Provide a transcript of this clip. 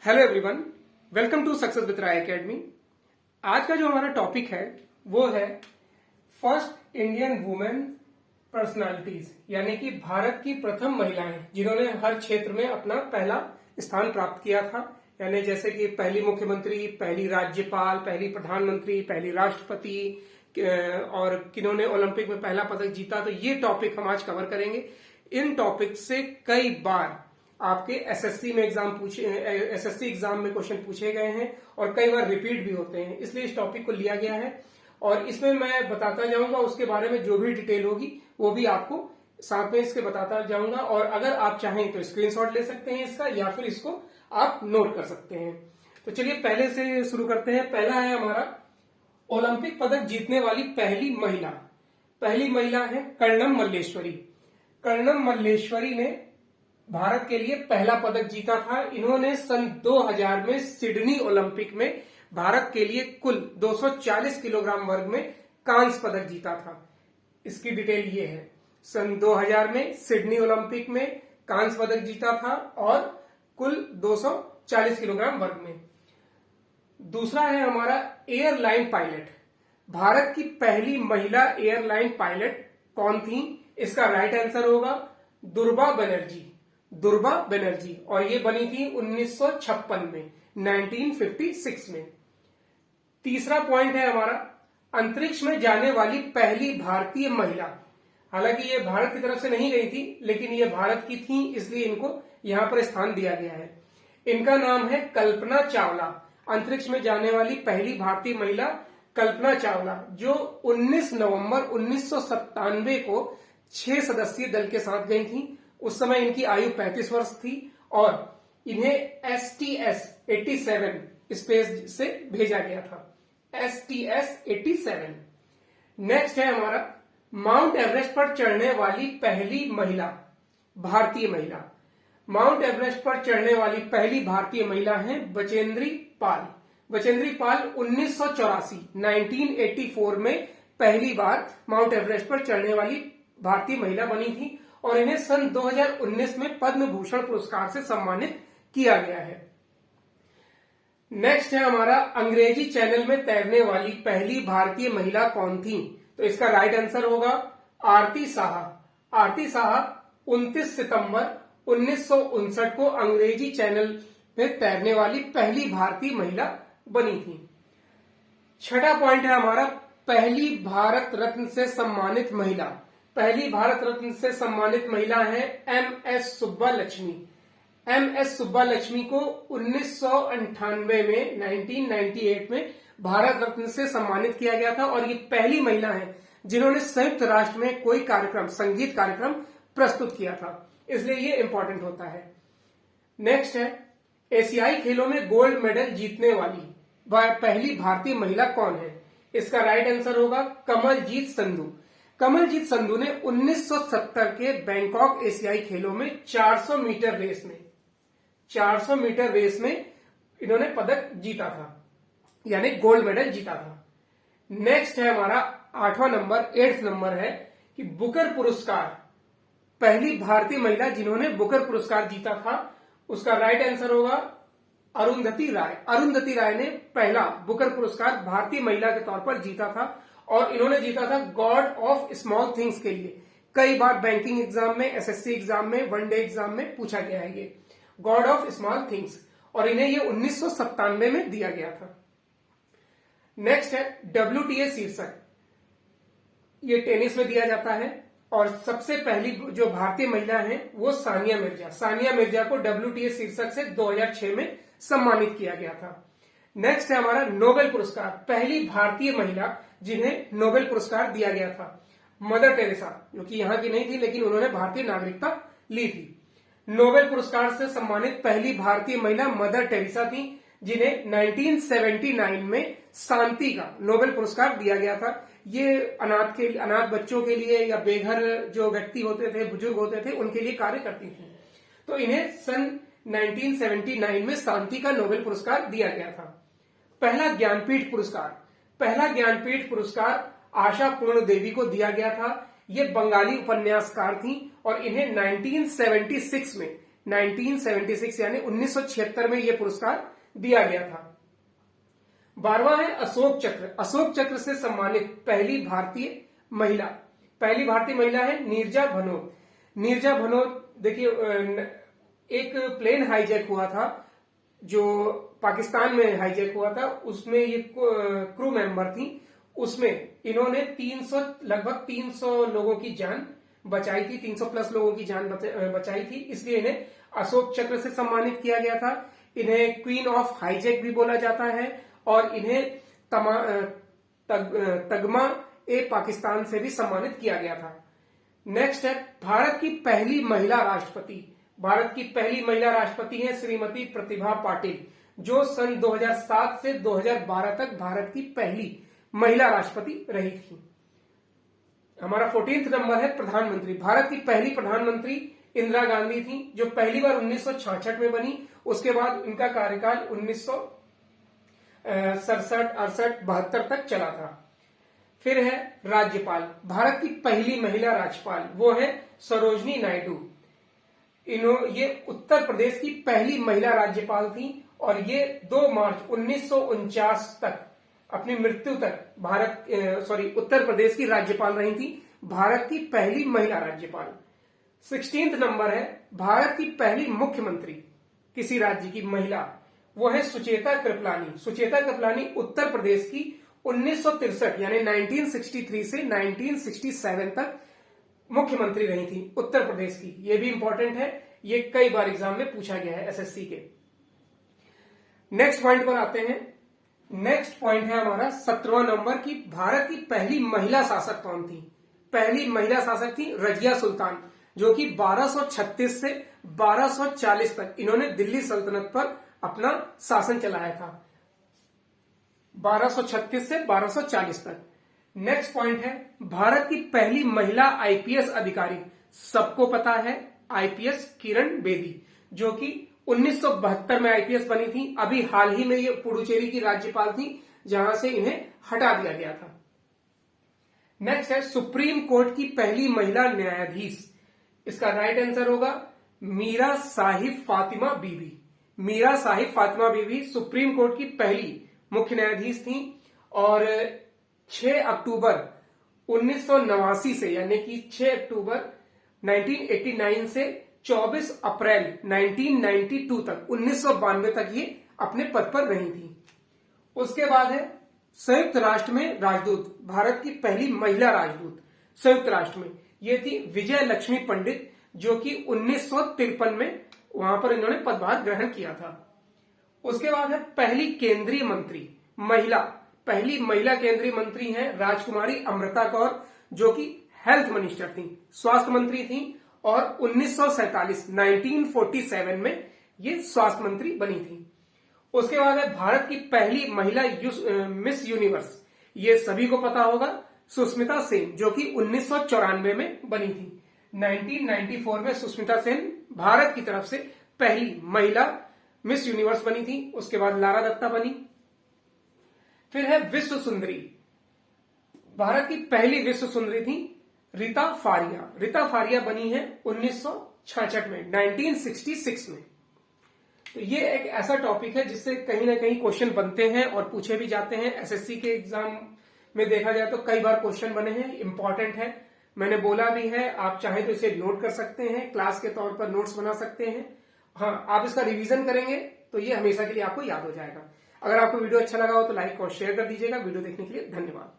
Hello everyone, welcome to success with Rai academy. आज का जो हमारा टॉपिक है वो है फर्स्ट इंडियन वुमेन पर्सनालिटीज, यानी कि भारत की प्रथम महिलाएं जिन्होंने हर क्षेत्र में अपना पहला स्थान प्राप्त किया था। यानी जैसे कि पहली मुख्यमंत्री, पहली राज्यपाल, पहली प्रधानमंत्री, पहली राष्ट्रपति और किन्होंने ओलंपिक में पहला पदक जीता। तो ये टॉपिक हम आज कवर करेंगे। इन टॉपिक से कई बार आपके एसएससी एग्जाम में क्वेश्चन पूछे गए हैं और कई बार रिपीट भी होते हैं, इसलिए इस टॉपिक को लिया गया है और इसमें मैं बताता जाऊंगा उसके बारे में जो भी डिटेल होगी वो भी आपको साथ में इसके बताता जाऊंगा। और अगर आप चाहें तो स्क्रीनशॉट ले सकते हैं इसका, या फिर इसको आप नोट कर सकते हैं। तो चलिए पहले से शुरू करते हैं। पहला है हमारा ओलंपिक पदक जीतने वाली पहली महिला है कर्णम मल्लेश्वरी। कर्णम मल्लेश्वरी ने भारत के लिए पहला पदक जीता था। इन्होंने सन 2000 में सिडनी ओलंपिक में भारत के लिए कुल 240 किलोग्राम वर्ग में कांस्य पदक जीता था। इसकी डिटेल ये है, सन 2000 में सिडनी ओलंपिक में कांस्य पदक जीता था और कुल 240 किलोग्राम वर्ग में। दूसरा है हमारा एयरलाइन पायलट। भारत की पहली महिला एयरलाइन पायलट कौन थी? इसका राइट आंसर होगा दुर्बा बनर्जी, और ये बनी थी 1956 में, 1956 में। तीसरा पॉइंट है हमारा अंतरिक्ष में जाने वाली पहली भारतीय महिला। हालांकि ये भारत की तरफ से नहीं गई थी, लेकिन ये भारत की थी, इसलिए इनको यहां पर स्थान दिया गया है। इनका नाम है कल्पना चावला। अंतरिक्ष में जाने वाली पहली भारतीय महिला कल्पना चावला, जो 19 नवंबर 1997 को 6 सदस्यीय दल के साथ गई थी। उस समय इनकी आयु 35 वर्ष थी और इन्हें STS-87 स्पेस से भेजा गया था। STS-87। नेक्स्ट है हमारा माउंट एवरेस्ट पर चढ़ने वाली पहली भारतीय महिला। माउंट एवरेस्ट पर चढ़ने वाली पहली भारतीय महिला है बचेंद्री पाल। 1984 में पहली बार माउंट एवरेस्ट पर चढ़ने वाली भारतीय महिला बनी थी और इन्हें सन 2019 में पद्म भूषण पुरस्कार से सम्मानित किया गया है। नेक्स्ट है हमारा अंग्रेजी चैनल में तैरने वाली पहली भारतीय महिला कौन थी? तो इसका राइट आंसर होगा आरती साहा। आरती साहा 29 सितंबर 1959 को अंग्रेजी चैनल में तैरने वाली पहली भारतीय महिला बनी थी। छठा पॉइंट है हमारा पहली भारत रत्न से सम्मानित महिला। पहली भारत रत्न से सम्मानित महिला है MS सुब्बालक्ष्मी। MS सुब्बालक्ष्मी को 1998 में भारत रत्न से सम्मानित किया गया था और ये पहली महिला है जिन्होंने संयुक्त राष्ट्र में कोई संगीत कार्यक्रम प्रस्तुत किया था, इसलिए ये इंपॉर्टेंट होता है। नेक्स्ट है एशियाई खेलों में गोल्ड मेडल जीतने वाली पहली भारतीय महिला कौन है? इसका राइट आंसर होगा कमलजीत संधू। कमलजीत संधू ने 1970 के बैंकॉक एशियाई खेलों में 400 मीटर रेस में इन्होंने पदक जीता था, यानी गोल्ड मेडल जीता था। नेक्स्ट है हमारा 8th नंबर है कि बुकर पुरस्कार। पहली भारतीय महिला जिन्होंने बुकर पुरस्कार जीता था, उसका राइट आंसर होगा अरुंधति राय। अरुंधति राय ने पहला बुकर पुरस्कार भारतीय महिला के तौर पर जीता था और इन्होंने जीता था गॉड ऑफ स्मॉल थिंग्स के लिए। कई बार बैंकिंग एग्जाम में, एसएससी एग्जाम में, वनडे एग्जाम में पूछा गया है ये गॉड ऑफ स्मॉल थिंग्स, और इन्हें ये 1997 में दिया गया था। नेक्स्ट है WTA शीर्षक। ये टेनिस में दिया जाता है और सबसे पहली जो भारतीय महिला है वो सानिया मिर्जा को WTA शीर्षक से 2006 में सम्मानित किया गया था। नेक्स्ट है हमारा नोबेल पुरस्कार। पहली भारतीय महिला जिन्हें नोबेल पुरस्कार दिया गया था मदर टेरेसा, जो कि यहां की नहीं थी लेकिन उन्होंने भारतीय नागरिकता ली थी। नोबेल पुरस्कार से सम्मानित पहली भारतीय महिला मदर टेरेसा थी, जिन्हें 1979 में शांति का नोबेल पुरस्कार दिया गया था। ये अनाथ बच्चों के लिए या बेघर जो व्यक्ति होते थे, बुजुर्ग होते थे, उनके लिए कार्य करती थी। तो इन्हें सन 1979 में शांति का नोबेल पुरस्कार दिया गया था। पहला ज्ञानपीठ पुरस्कार आशा पूर्ण देवी को दिया गया था। ये बंगाली उपन्यासकार थी और इन्हें 1976 में 1976 यानी 1976 में यह पुरस्कार दिया गया था। 12वां है अशोक चक्र। अशोक चक्र से सम्मानित पहली भारतीय महिला है नीरजा भनोत। नीरजा भनोत, देखिए एक प्लेन हाईजैक हुआ था जो पाकिस्तान में हाईजैक हुआ था, उसमें ये क्रू मेंबर थी, उसमें इन्होंने लगभग 300 लोगों की जान बचाई थी, 300 प्लस लोगों की जान बचाई थी, इसलिए इन्हें अशोक चक्र से सम्मानित किया गया था। इन्हें क्वीन ऑफ हाईजैक भी बोला जाता है और इन्हें तगमा ए पाकिस्तान से भी सम्मानित किया गया था। नेक्स्ट है भारत की पहली महिला राष्ट्रपति। भारत की पहली महिला राष्ट्रपति है श्रीमती प्रतिभा पाटिल, जो सन 2007 से 2012 तक भारत की पहली महिला राष्ट्रपति रही थी। हमारा 14th नंबर है प्रधानमंत्री। भारत की पहली प्रधानमंत्री इंदिरा गांधी थी, जो पहली बार 1966 में बनी। उसके बाद इनका कार्यकाल 1967, 68, 72 तक चला था। फिर है राज्यपाल। भारत की पहली महिला राज्यपाल वो है सरोजनी नायडू। ये उत्तर प्रदेश की पहली महिला राज्यपाल थी और ये 2 मार्च 1949 तक अपनी मृत्यु तक उत्तर प्रदेश की राज्यपाल रही थी, भारत की पहली महिला राज्यपाल। 16th नंबर है भारत की पहली मुख्यमंत्री किसी राज्य की महिला, वो है सुचेता कृपलानी। सुचेता कृपलानी उत्तर प्रदेश की 1963 यानी 1963 से 1967 तक मुख्यमंत्री रही थी उत्तर प्रदेश की। यह भी इंपॉर्टेंट है, ये कई बार एग्जाम में पूछा गया है एसएससी के। नेक्स्ट पॉइंट पर आते हैं। नेक्स्ट पॉइंट है हमारा 17वां नंबर की भारत की पहली महिला शासक कौन थी। पहली महिला शासक थी रजिया सुल्तान, जो कि 1236 से 1240 तक इन्होंने दिल्ली सल्तनत पर अपना शासन चलाया था, 1236 से 1240 तक। नेक्स्ट पॉइंट है भारत की पहली महिला आईपीएस अधिकारी। सबको पता है आईपीएस किरण बेदी, जो कि 1972 में आईपीएस बनी थी। अभी हाल ही में ये पुडुचेरी की राज्यपाल थी, जहां से इन्हें हटा दिया गया था। नेक्स्ट है सुप्रीम कोर्ट की पहली महिला न्यायाधीश। इसका राइट आंसर होगा मीरा साहिब फातिमा बीबी। मीरा साहिब फातिमा बीबी सुप्रीम कोर्ट की पहली मुख्य न्यायाधीश थी और 6 अक्टूबर 1989 से यानी कि 6 अक्टूबर 1989 से 24 अप्रैल 1992 तक 1992 तक ये अपने पद पर रही थी। उसके बाद है संयुक्त राष्ट्र में राजदूत। भारत की पहली महिला राजदूत संयुक्त राष्ट्र में ये थी विजय लक्ष्मी पंडित, जो कि 1953 में वहां पर इन्होंने पदभार ग्रहण किया था। उसके बाद है पहली केंद्रीय मंत्री महिला। पहली महिला केंद्रीय मंत्री हैं राजकुमारी अमृता कौर, जो कि हेल्थ मिनिस्टर थी, स्वास्थ्य मंत्री थी और 1947 में ये स्वास्थ्य मंत्री बनी थी। उसके बाद है भारत की पहली महिला मिस यूनिवर्स। ये सभी को पता होगा, सुष्मिता सेन, जो कि 1994 में बनी थी। 1994 में सुष्मिता सेन भारत की तरफ से पहली महिला मिस यूनिवर्स बनी थी। उसके बाद लारा दत्ता बनी। फिर है विश्व सुंदरी। भारत की पहली विश्व सुंदरी थी रीता फारिया। रीता फारिया बनी है 1966 में, 1966 में। तो ये एक ऐसा टॉपिक है जिससे कहीं ना कहीं क्वेश्चन बनते हैं और पूछे भी जाते हैं। एसएससी के एग्जाम में देखा जाए तो कई बार क्वेश्चन बने हैं, इंपॉर्टेंट है। मैंने बोला भी है, आप चाहे तो इसे नोट कर सकते हैं, क्लास के तौर पर नोट्स बना सकते हैं। हाँ, आप इसका रिवीजन करेंगे तो ये हमेशा के लिए आपको याद हो जाएगा। अगर आपको वीडियो अच्छा लगा हो तो लाइक और शेयर कर दीजिएगा। वीडियो देखने के लिए धन्यवाद।